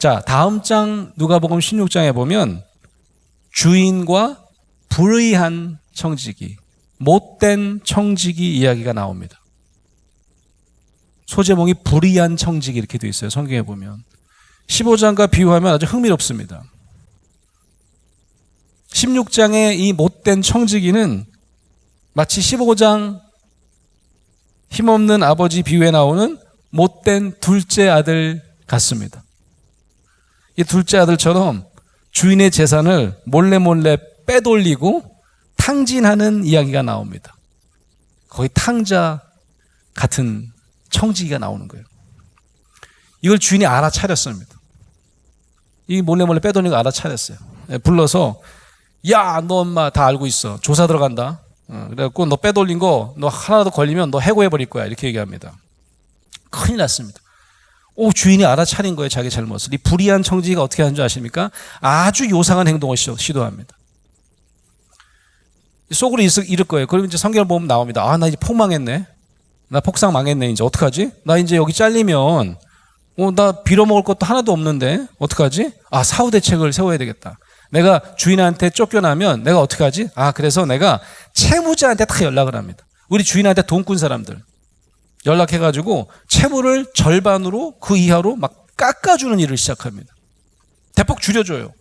자, 다음 장 누가복음 16장에 보면 주인과 불의한 청지기, 못된 청지기 이야기가 나옵니다. 소제목이 불의한 청지기 이렇게 되어 있어요. 성경에 보면. 15장과 비유하면 아주 흥미롭습니다. 16장의 이 못된 청지기는 마치 15장 힘없는 아버지 비유에 나오는 못된 둘째 아들 같습니다. 이 둘째 아들처럼 주인의 재산을 몰래 빼돌리고 탕진하는 이야기가 나옵니다. 거의 탕자 같은 청지기가 나오는 거예요. 이걸 주인이 알아차렸습니다. 이 몰래 빼돌리는 거 알아차렸어요. 불러서 야, 너 엄마 다 알고 있어. 조사 들어간다. 그래갖고 너 빼돌린 거 너 하나라도 걸리면 너 해고해버릴 거야. 이렇게 얘기합니다. 큰일 났습니다. 주인이 알아차린 거예요. 자기 잘못을. 이 불의한 청지기가 어떻게 하는 줄 아십니까? 아주 요상한 행동을 시도합니다. 속으로 이럴 거예요. 그러면 이제 성경을 보면 나옵니다. 나 이제 폭망했네. 나 폭삭 망했네. 이제 어떡하지? 나 이제 여기 잘리면 나 빌어먹을 것도 하나도 없는데 어떡하지? 사후 대책을 세워야 되겠다. 내가 주인한테 쫓겨나면 내가 어떡하지? 그래서 내가 채무자한테 다 연락을 합니다. 우리 주인한테 돈꾼 사람들 연락해가지고 채무를 절반으로 그 이하로 막 깎아주는 일을 시작합니다. 대폭 줄여줘요.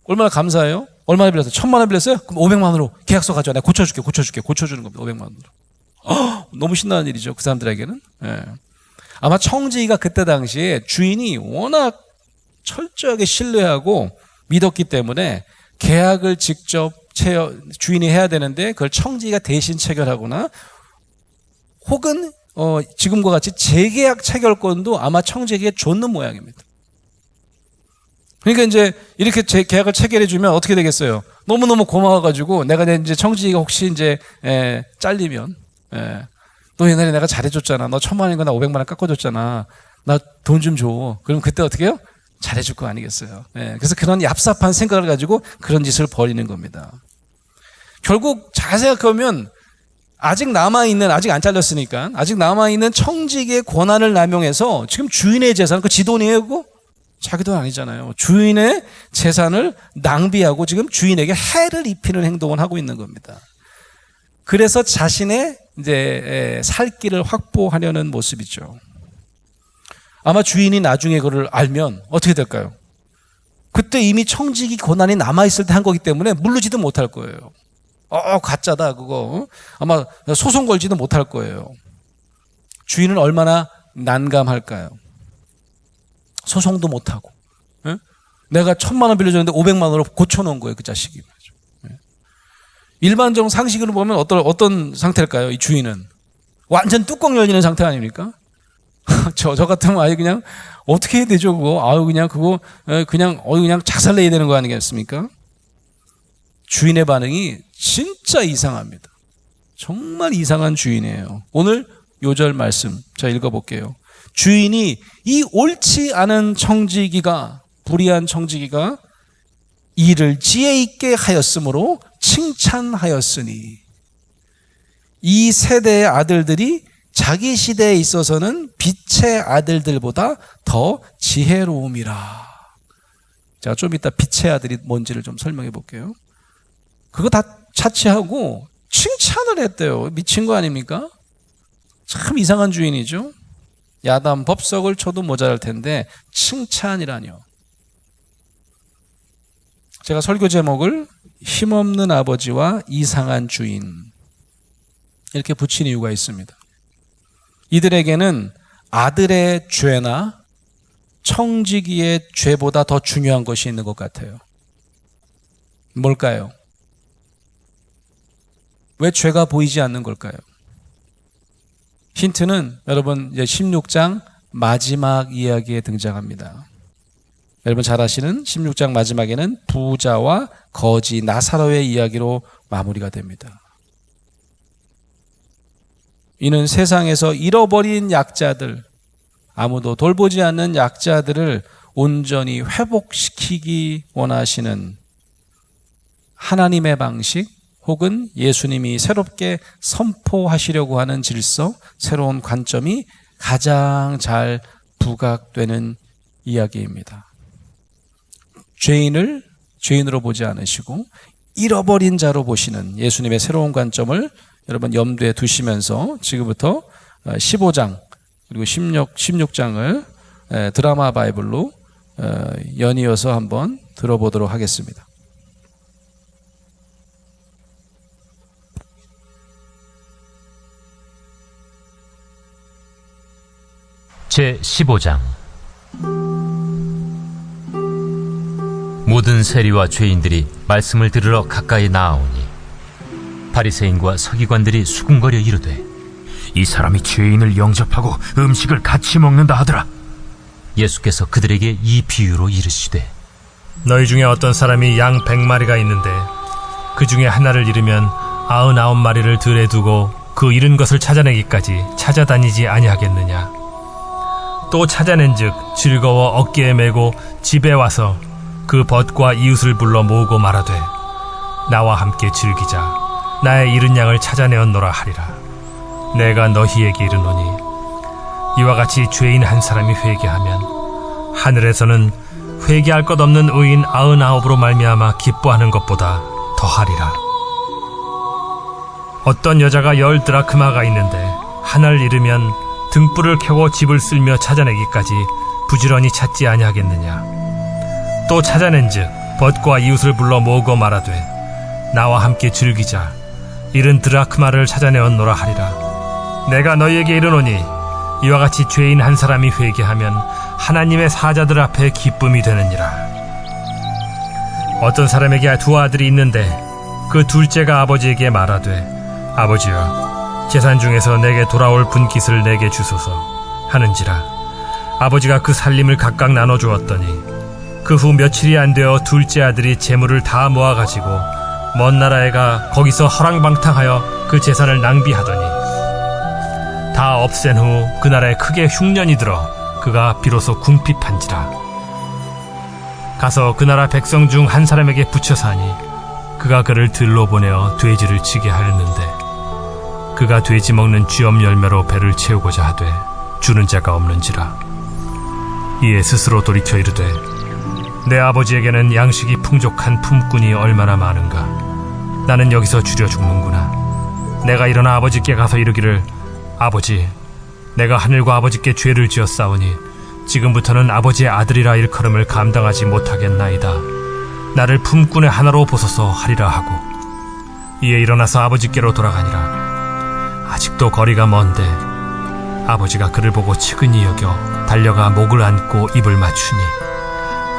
얼마나 감사해요? 얼마나 빌렸어요? 1,000만 원 빌렸어요? 그럼 500만 원으로 계약서 가져와. 내가 고쳐주는 겁니다. 500만 원으로. 너무 신나는 일이죠. 그 사람들에게는. 예. 아마 청지기가 그때 당시에 주인이 워낙 철저하게 신뢰하고 믿었기 때문에 계약을 직접 주인이 해야 되는데 그걸 청지기가 대신 체결하거나 혹은 지금과 같이 재계약 체결권도 아마 청지기에 줬는 모양입니다. 그러니까 이제 이렇게 계약을 체결해 주면 어떻게 되겠어요? 너무너무 고마워가지고 내가 이제 청지기가 혹시 이제 잘리면 너 옛날에 내가 잘해줬잖아. 너 1,000만 원인가 나 500만 원 깎아줬잖아. 나 돈 좀 줘. 그럼 그때 어떻게 해요? 잘해줄 거 아니겠어요. 그래서 그런 얍삽한 생각을 가지고 그런 짓을 벌이는 겁니다. 결국 잘 생각하면 아직 안 잘렸으니까 아직 남아있는 청지기의 권한을 남용해서 지금 주인의 재산, 그 지 돈이에요, 그거? 자기 돈 아니잖아요. 주인의 재산을 낭비하고 지금 주인에게 해를 입히는 행동을 하고 있는 겁니다. 그래서 자신의 이제 살 길을 확보하려는 모습이죠. 아마 주인이 나중에 그걸 알면 어떻게 될까요? 그때 이미 청지기 권한이 남아있을 때 한 거기 때문에 물르지도 못할 거예요. 가짜다 그거. 아마 소송 걸지도 못할 거예요. 주인은 얼마나 난감할까요? 소송도 못하고. 내가 1,000만 원 빌려줬는데 500만 원으로 고쳐놓은 거예요. 그 자식이. 일반적인 상식으로 보면 어떤 상태일까요? 이 주인은. 완전 뚜껑 열리는 상태 아닙니까? 저 같으면 아예 그냥 어떻게 해야 되죠 그거? 그냥 자살내야 되는 거 아니겠습니까? 주인의 반응이 진짜 이상합니다. 정말 이상한 주인이에요. 오늘 요절 말씀 제가 읽어볼게요. 주인이 이 옳지 않은 청지기가, 불의한 청지기가 이를 지혜 있게 하였으므로 칭찬하였으니 이 세대의 아들들이 자기 시대에 있어서는 빛의 아들들보다 더 지혜로움이라. 제가 좀 이따 빛의 아들이 뭔지를 좀 설명해 볼게요. 그거 다 차치하고 칭찬을 했대요. 미친 거 아닙니까? 참 이상한 주인이죠. 야단 법석을 쳐도 모자랄 텐데 칭찬이라뇨. 제가 설교 제목을 힘없는 아버지와 이상한 주인 이렇게 붙인 이유가 있습니다. 이들에게는 아들의 죄나 청지기의 죄보다 더 중요한 것이 있는 것 같아요. 뭘까요? 왜 죄가 보이지 않는 걸까요? 힌트는 여러분 이제 16장 마지막 이야기에 등장합니다. 여러분 잘 아시는 16장 마지막에는 부자와 거지 나사로의 이야기로 마무리가 됩니다. 이는 세상에서 잃어버린 약자들, 아무도 돌보지 않는 약자들을 온전히 회복시키기 원하시는 하나님의 방식 혹은 예수님이 새롭게 선포하시려고 하는 질서, 새로운 관점이 가장 잘 부각되는 이야기입니다. 죄인을 죄인으로 보지 않으시고 잃어버린 자로 보시는 예수님의 새로운 관점을 여러분 염두에 두시면서 지금부터 15장 그리고 16장을 드라마 바이블로 연이어서 한번 들어보도록 하겠습니다. 제15장. 모든 세리와 죄인들이 말씀을 들으러 가까이 나아오니 바리새인과 서기관들이 수군거려 이르되 이 사람이 죄인을 영접하고 음식을 같이 먹는다 하더라. 예수께서 그들에게 이 비유로 이르시되 너희 중에 어떤 사람이 양 100마리가 있는데 그 중에 하나를 잃으면 99마리를 들에 두고 그 잃은 것을 찾아내기까지 찾아다니지 아니하겠느냐. 또 찾아낸즉 즐거워 어깨에 메고 집에 와서 그 벗과 이웃을 불러 모으고 말하되 나와 함께 즐기자. 나의 잃은 양을 찾아내었노라 하리라. 내가 너희에게 이르노니 이와 같이 죄인 한 사람이 회개하면 하늘에서는 회개할 것 없는 의인 99으로 말미암아 기뻐하는 것보다 더하리라. 어떤 여자가 10 드라크마가 있는데 하나를 잃으면 등불을 켜고 집을 쓸며 찾아내기까지 부지런히 찾지 아니하겠느냐. 또 찾아낸즉 벗과 이웃을 불러 모으고 말하되 나와 함께 즐기자. 잃은 드라크마를 찾아내었노라 하리라. 내가 너희에게 이르노니 이와 같이 죄인 한 사람이 회개하면 하나님의 사자들 앞에 기쁨이 되느니라. 어떤 사람에게 2 아들이 있는데 그 둘째가 아버지에게 말하되 아버지여 재산 중에서 내게 돌아올 분깃을 내게 주소서 하는지라. 아버지가 그 살림을 각각 나눠주었더니 그 후 며칠이 안 되어 둘째 아들이 재물을 다 모아가지고 먼 나라에 가 거기서 허랑방탕하여 그 재산을 낭비하더니 다 없앤 후 그 나라에 크게 흉년이 들어 그가 비로소 궁핍한지라. 가서 그 나라 백성 중 한 사람에게 붙여 사니 그가 그를 들로 보내어 돼지를 치게 하였는데 그가 돼지 먹는 쥐엄 열매로 배를 채우고자 하되 주는 자가 없는지라. 이에 스스로 돌이켜 이르되 내 아버지에게는 양식이 풍족한 품꾼이 얼마나 많은가. 나는 여기서 줄여 죽는구나. 내가 일어나 아버지께 가서 이르기를 아버지, 내가 하늘과 아버지께 죄를 지었사오니 지금부터는 아버지의 아들이라 일컬음을 감당하지 못하겠나이다. 나를 품꾼의 하나로 보소서 하리라 하고 이에 일어나서 아버지께로 돌아가니라. 아직도 거리가 먼데 아버지가 그를 보고 측은히 여겨 달려가 목을 안고 입을 맞추니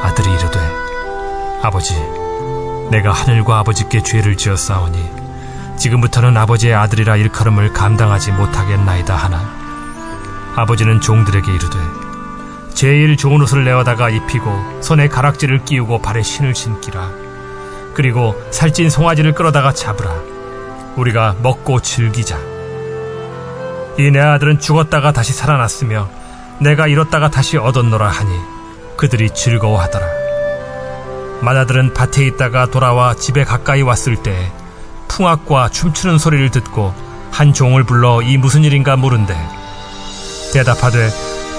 아들이 이르되 아버지, 내가 하늘과 아버지께 죄를 지었사오니 지금부터는 아버지의 아들이라 일컬음을 감당하지 못하겠나이다 하나 아버지는 종들에게 이르되 제일 좋은 옷을 내어다가 입히고 손에 가락지를 끼우고 발에 신을 신기라. 그리고 살찐 송아지를 끌어다가 잡으라. 우리가 먹고 즐기자. 이 내 아들은 죽었다가 다시 살아났으며 내가 잃었다가 다시 얻었노라 하니 그들이 즐거워하더라. 맏아들은 밭에 있다가 돌아와 집에 가까이 왔을 때 풍악과 춤추는 소리를 듣고 한 종을 불러 이 무슨 일인가 물은데 대답하되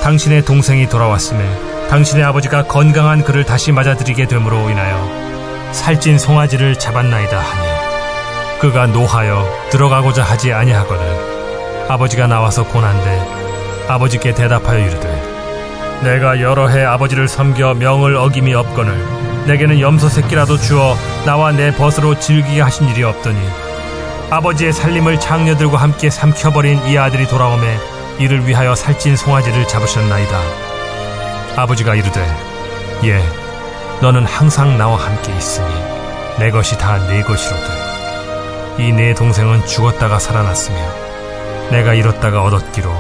당신의 동생이 돌아왔음에 당신의 아버지가 건강한 그를 다시 맞아들이게 됨으로 인하여 살찐 송아지를 잡았나이다 하니 그가 노하여 들어가고자 하지 아니하거늘 아버지가 나와서 고난데 아버지께 대답하여 이르되 내가 여러 해 아버지를 섬겨 명을 어김이 없거늘 내게는 염소 새끼라도 주어 나와 내 벗으로 즐기게 하신 일이 없더니 아버지의 살림을 장녀들과 함께 삼켜버린 이 아들이 돌아오매 이를 위하여 살찐 송아지를 잡으셨나이다. 아버지가 이르되 예, 너는 항상 나와 함께 있으니 내 것이 다 네 것이로되 이 내 동생은 죽었다가 살아났으며 내가 잃었다가 얻었기로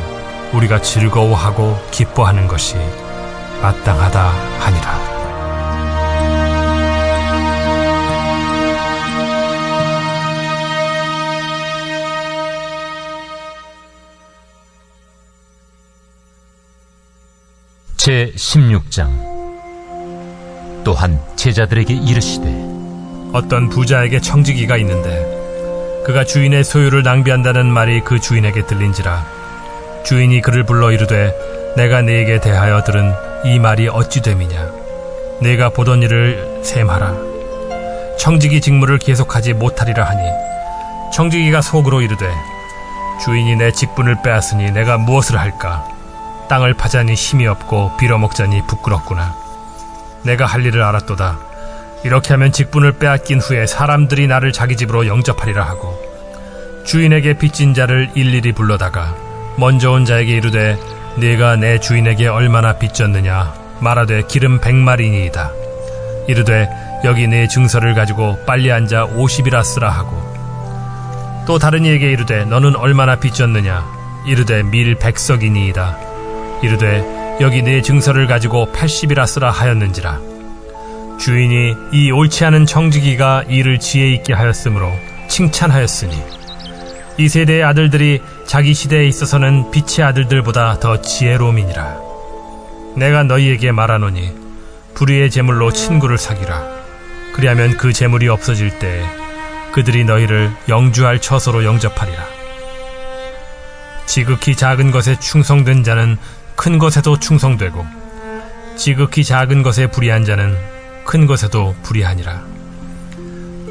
우리가 즐거워하고 기뻐하는 것이 마땅하다 하니라. 제16장. 또한 제자들에게 이르시되 어떤 부자에게 청지기가 있는데 그가 주인의 소유를 낭비한다는 말이 그 주인에게 들린지라. 주인이 그를 불러 이르되 내가 네게 대하여 들은 이 말이 어찌 됨이냐. 네가 보던 일을 셈하라. 청지기 직무를 계속하지 못하리라 하니 청지기가 속으로 이르되 주인이 내 직분을 빼앗으니 내가 무엇을 할까? 땅을 파자니 힘이 없고 빌어먹자니 부끄럽구나. 내가 할 일을 알았도다. 이렇게 하면 직분을 빼앗긴 후에 사람들이 나를 자기 집으로 영접하리라 하고 주인에게 빚진 자를 일일이 불러다가 먼저 온 자에게 이르되 네가 내 주인에게 얼마나 빚졌느냐 말하되 기름 100마리니이다. 이르되 여기 네 증서를 가지고 빨리 앉아 50이라 쓰라 하고 또 다른 이에게 이르되 너는 얼마나 빚졌느냐 이르되 밀 100석이니이다. 이르되 여기 네 증서를 가지고 80이라 쓰라 하였는지라. 주인이 이 옳지 않은 청지기가 일을 지혜 있게 하였으므로 칭찬하였으니 이 세대의 아들들이 자기 시대에 있어서는 빛의 아들들보다 더 지혜로움이니라. 내가 너희에게 말하노니 불의의 재물로 친구를 사귀라. 그리하면 그 재물이 없어질 때에 그들이 너희를 영주할 처소로 영접하리라. 지극히 작은 것에 충성된 자는 큰 것에도 충성되고 지극히 작은 것에 불의한 자는 큰 것에도 불의하니라.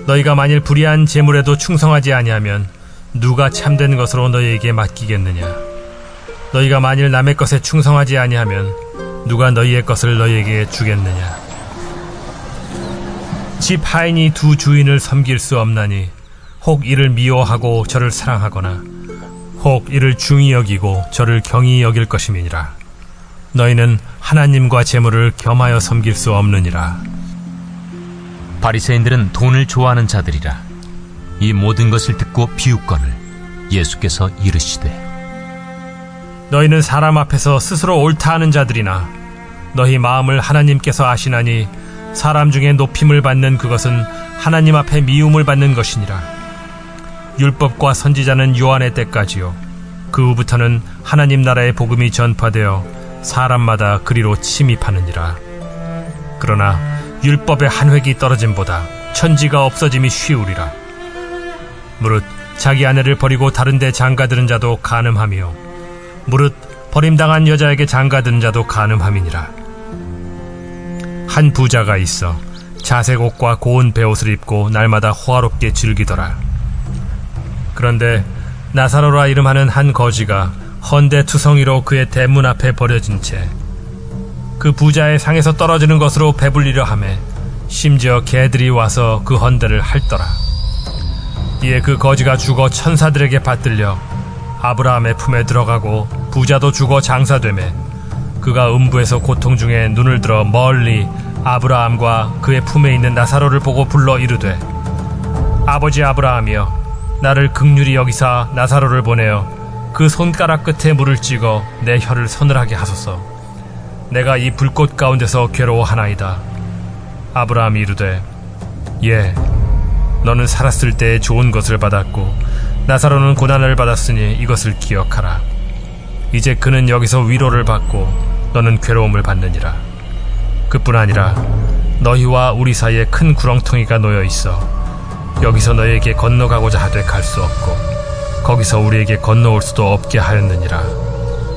너희가 만일 불의한 재물에도 충성하지 아니하면 누가 참된 것으로 너희에게 맡기겠느냐. 너희가 만일 남의 것에 충성하지 아니하면 누가 너희의 것을 너희에게 주겠느냐. 집 하인이 두 주인을 섬길 수 없나니 혹 이를 미워하고 저를 사랑하거나 혹 이를 중히 여기고 저를 경히 여길 것임이니라. 너희는 하나님과 재물을 겸하여 섬길 수 없느니라. 바리새인들은 돈을 좋아하는 자들이라. 이 모든 것을 듣고 비웃거늘 예수께서 이르시되 너희는 사람 앞에서 스스로 옳다 하는 자들이나 너희 마음을 하나님께서 아시나니 사람 중에 높임을 받는 그것은 하나님 앞에 미움을 받는 것이니라. 율법과 선지자는 요한의 때까지요 그 후부터는 하나님 나라의 복음이 전파되어 사람마다 그리로 침입하느니라. 그러나 율법의 한 획이 떨어짐보다 천지가 없어짐이 쉬우리라. 무릇 자기 아내를 버리고 다른 데 장가드는 자도 간음하며 무릇 버림당한 여자에게 장가드는 자도 간음함이니라. 한 부자가 있어 자색 옷과 고운 베옷을 입고 날마다 호화롭게 즐기더라. 그런데 나사로라 이름하는 한 거지가 헌데 투성이로 그의 대문 앞에 버려진 채 그 부자의 상에서 떨어지는 것으로 배불리려 하매 심지어 개들이 와서 그 헌데를 핥더라. 이에 그 거지가 죽어 천사들에게 받들려 아브라함의 품에 들어가고 부자도 죽어 장사되매 그가 음부에서 고통 중에 눈을 들어 멀리 아브라함과 그의 품에 있는 나사로를 보고 불러 이르되 아버지 아브라함이여 나를 긍휼히 여기사 나사로를 보내어 그 손가락 끝에 물을 찍어 내 혀를 서늘하게 하소서. 내가 이 불꽃 가운데서 괴로워하나이다. 아브라함이 이르되 예 너는 살았을 때에 좋은 것을 받았고 나사로는 고난을 받았으니 이것을 기억하라. 이제 그는 여기서 위로를 받고 너는 괴로움을 받느니라. 그뿐 아니라 너희와 우리 사이에 큰 구렁텅이가 놓여 있어 여기서 너희에게 건너가고자 하되 갈 수 없고 거기서 우리에게 건너올 수도 없게 하였느니라.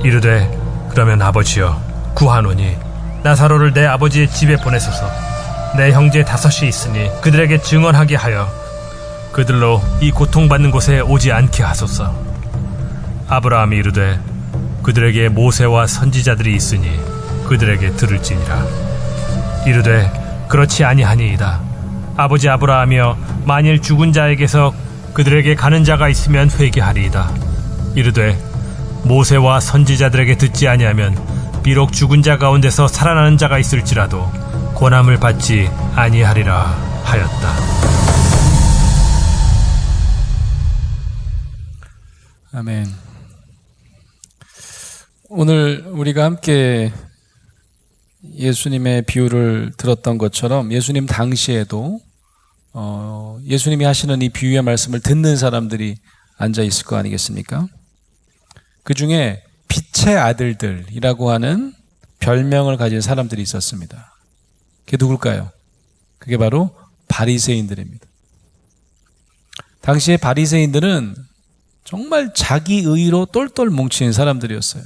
이르되 그러면 아버지여 구하노니 나사로를 내 아버지의 집에 보내소서. 내 형제 5이 있으니 그들에게 증언하게 하여 그들로 이 고통받는 곳에 오지 않게 하소서. 아브라함이 이르되 그들에게 모세와 선지자들이 있으니 그들에게 들을지니라. 이르되 그렇지 아니하니이다. 아버지 아브라함이여 만일 죽은 자에게서 그들에게 가는 자가 있으면 회개하리이다. 이르되 모세와 선지자들에게 듣지 아니하면 비록 죽은 자 가운데서 살아나는 자가 있을지라도 고난을 받지 아니하리라 하였다. 아멘. 오늘 우리가 함께 예수님의 비유를 들었던 것처럼 예수님 당시에도 예수님이 하시는 이 비유의 말씀을 듣는 사람들이 앉아 있을 거 아니겠습니까? 그 중에 빛의 아들들이라고 하는 별명을 가진 사람들이 있었습니다. 그게 누굴까요? 그게 바로 바리새인들입니다. 당시에 바리새인들은 정말 자기 의로 똘똘 뭉친 사람들이었어요.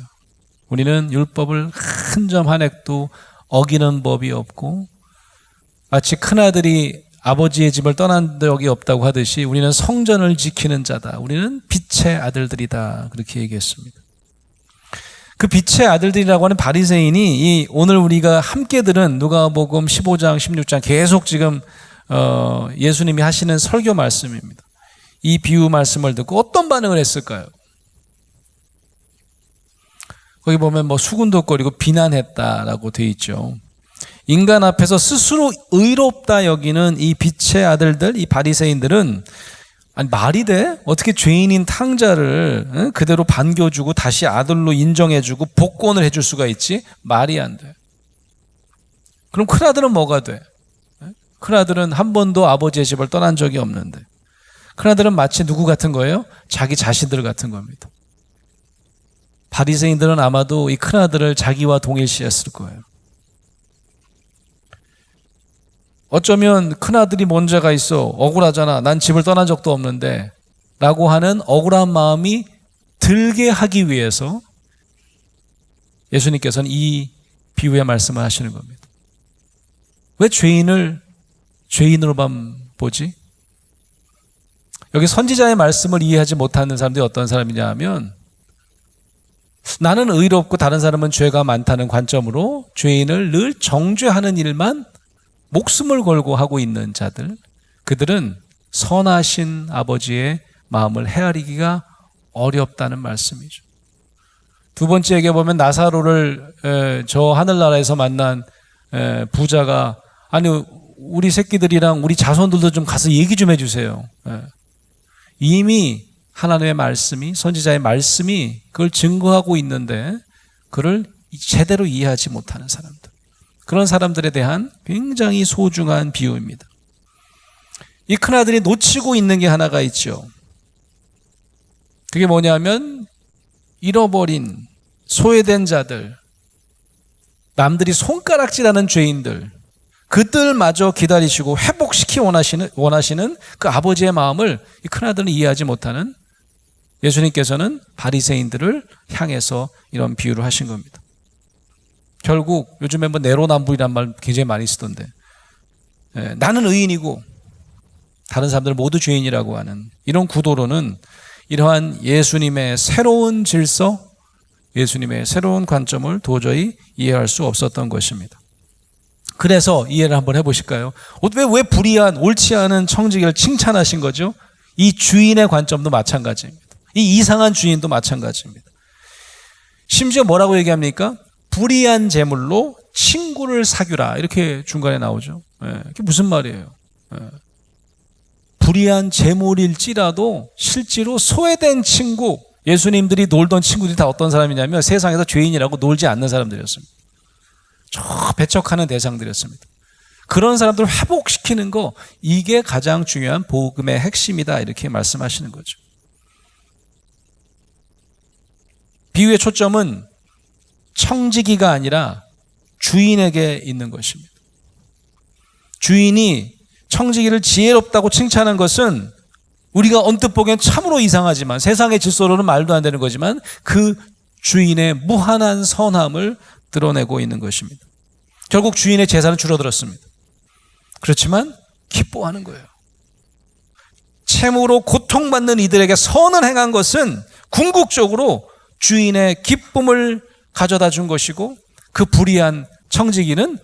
우리는 율법을 한 점 한 획도 어기는 법이 없고 마치 큰아들이 아버지의 집을 떠난 적이 없다고 하듯이 우리는 성전을 지키는 자다. 우리는 빛의 아들들이다. 그렇게 얘기했습니다. 그 빛의 아들들이라고 하는 바리새인이 이 오늘 우리가 함께 들은 누가복음 15장, 16장 계속 지금 예수님이 하시는 설교 말씀입니다. 이 비유 말씀을 듣고 어떤 반응을 했을까요? 거기 보면 뭐 수군덕거리고 비난했다라고 돼 있죠. 인간 앞에서 스스로 의롭다 여기는 이 빛의 아들들, 이 바리새인들은 아니 말이 돼? 어떻게 죄인인 탕자를 그대로 반겨주고 다시 아들로 인정해주고 복권을 해줄 수가 있지? 말이 안 돼. 그럼 큰아들은 뭐가 돼? 큰아들은 한 번도 아버지의 집을 떠난 적이 없는데 큰아들은 마치 누구 같은 거예요? 자기 자신들 같은 겁니다. 바리새인들은 아마도 이 큰아들을 자기와 동일시했을 거예요. 어쩌면 큰아들이 뭔 죄가 있어, 억울하잖아, 난 집을 떠난 적도 없는데 라고 하는 억울한 마음이 들게 하기 위해서 예수님께서는 이 비유의 말씀을 하시는 겁니다. 왜 죄인을 죄인으로만 보지? 여기 선지자의 말씀을 이해하지 못하는 사람들이 어떤 사람이냐 하면 나는 의롭고 다른 사람은 죄가 많다는 관점으로 죄인을 늘 정죄하는 일만 목숨을 걸고 하고 있는 자들, 그들은 선하신 아버지의 마음을 헤아리기가 어렵다는 말씀이죠. 두 번째 얘기해 보면 나사로를 저 하늘나라에서 만난 부자가 아니 우리 새끼들이랑 우리 자손들도 좀 가서 얘기 좀 해주세요. 이미 하나님의 말씀이, 선지자의 말씀이 그걸 증거하고 있는데 그를 제대로 이해하지 못하는 사람들, 그런 사람들에 대한 굉장히 소중한 비유입니다. 이 큰아들이 놓치고 있는 게 하나가 있죠. 그게 뭐냐면 잃어버린 소외된 자들, 남들이 손가락질하는 죄인들, 그들마저 기다리시고 회복시키 원하시는 그 아버지의 마음을 이 큰아들은 이해하지 못하는 예수님께서는 바리새인들을 향해서 이런 비유를 하신 겁니다. 결국 요즘에 뭐 내로남불이란 말 굉장히 많이 쓰던데 나는 의인이고 다른 사람들 모두 죄인이라고 하는 이런 구도로는 이러한 예수님의 새로운 질서, 예수님의 새로운 관점을 도저히 이해할 수 없었던 것입니다. 그래서 이해를 한번 해보실까요? 왜 불의한 옳지 않은 청지기를 칭찬하신 거죠? 이 주인의 관점도 마찬가지입니다. 이 이상한 주인도 마찬가지입니다. 심지어 뭐라고 얘기합니까? 불의한 재물로 친구를 사귀라, 이렇게 중간에 나오죠. 그게 무슨 말이에요? 불의한 재물일지라도 실제로 소외된 친구, 예수님들이 놀던 친구들이 다 어떤 사람이냐면 세상에서 죄인이라고 놀지 않는 사람들이었습니다. 저 배척하는 대상들이었습니다. 그런 사람들을 회복시키는 거, 이게 가장 중요한 복음의 핵심이다, 이렇게 말씀하시는 거죠. 비유의 초점은 청지기가 아니라 주인에게 있는 것입니다. 주인이 청지기를 지혜롭다고 칭찬한 것은 우리가 언뜻 보기엔 참으로 이상하지만, 세상의 질서로는 말도 안 되는 거지만 그 주인의 무한한 선함을 드러내고 있는 것입니다. 결국 주인의 재산은 줄어들었습니다. 그렇지만 기뻐하는 거예요. 채무로 고통받는 이들에게 선을 행한 것은 궁극적으로 주인의 기쁨을 가져다 준 것이고, 그 불의한 청지기는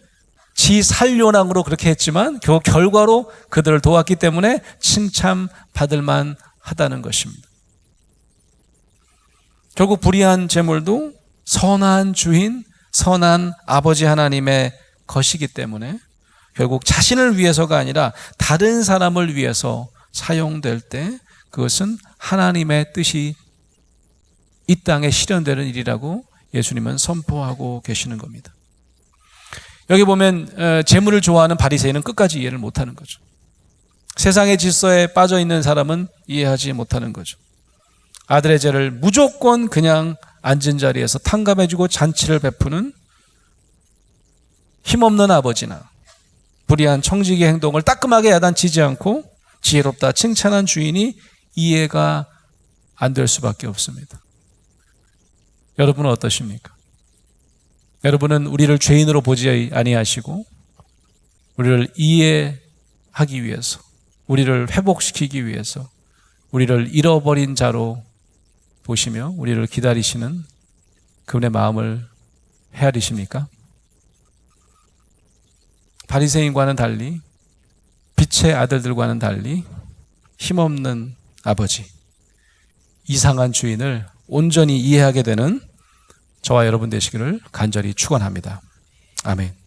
지 살려낭으로 그렇게 했지만 결과로 그들을 도왔기 때문에 칭찬받을 만하다는 것입니다. 결국 불의한 재물도 선한 주인, 선한 아버지 하나님의 것이기 때문에 결국 자신을 위해서가 아니라 다른 사람을 위해서 사용될 때 그것은 하나님의 뜻이 이 땅에 실현되는 일이라고 예수님은 선포하고 계시는 겁니다. 여기 보면 재물을 좋아하는 바리새인은 끝까지 이해를 못하는 거죠. 세상의 질서에 빠져 있는 사람은 이해하지 못하는 거죠. 아들의 죄를 무조건 그냥 앉은 자리에서 탕감해주고 잔치를 베푸는 힘없는 아버지나 불의한 청지기 행동을 따끔하게 야단치지 않고 지혜롭다 칭찬한 주인이 이해가 안 될 수밖에 없습니다. 여러분은 어떠십니까? 여러분은 우리를 죄인으로 보지 아니하시고 우리를 이해하기 위해서, 우리를 회복시키기 위해서, 우리를 잃어버린 자로 보시며 우리를 기다리시는 그분의 마음을 헤아리십니까? 바리새인과는 달리, 빛의 아들들과는 달리 힘없는 아버지, 이상한 주인을 온전히 이해하게 되는 저와 여러분 되시기를 간절히 축원합니다. 아멘.